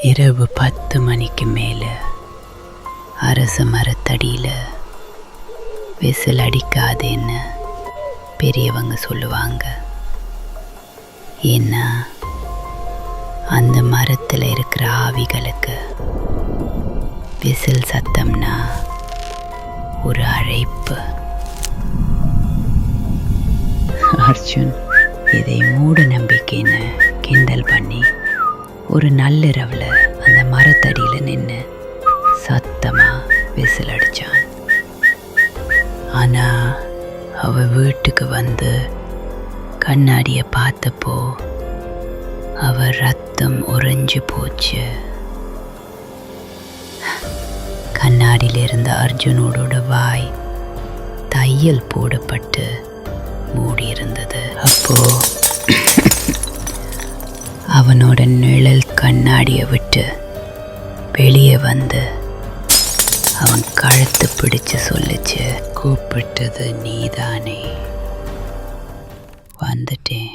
இரவு 10 மணிக்கு மேலே அரச மரத்தடியில் விசில் அடிக்காதேன்னு பெரியவங்க சொல்லுவாங்க. ஏன்னா அந்த மரத்தில் இருக்கிற ஆவிகளுக்கு விசில் சத்தம்னா ஒரு அழைப்பு. அர்ஜுன் இதை மூட நம்பிக்கைன்னு கிண்டல் பண்ணி ஒரு நள்ளிரவில் அந்த மரத்தடியில் நின்று சத்தமாக விசில் அடித்தான். ஆனால் அவ வீட்டுக்கு வந்து கண்ணாடியை பார்த்தப்போ அவ ரத்தம் உறைஞ்சு போச்சு. கண்ணாடியில் இருந்த அர்ஜுனோட வாய் தையல் போடப்பட்டு மூடி இருந்தது. அப்போ அவனோட நிழல் கண்ணாடியை விட்டு வெளியே வந்து அவன் கழுத்து பிடிச்சு சொல்லிச்சு, கூப்பிட்டது நீதானே, வந்துட்டேன்.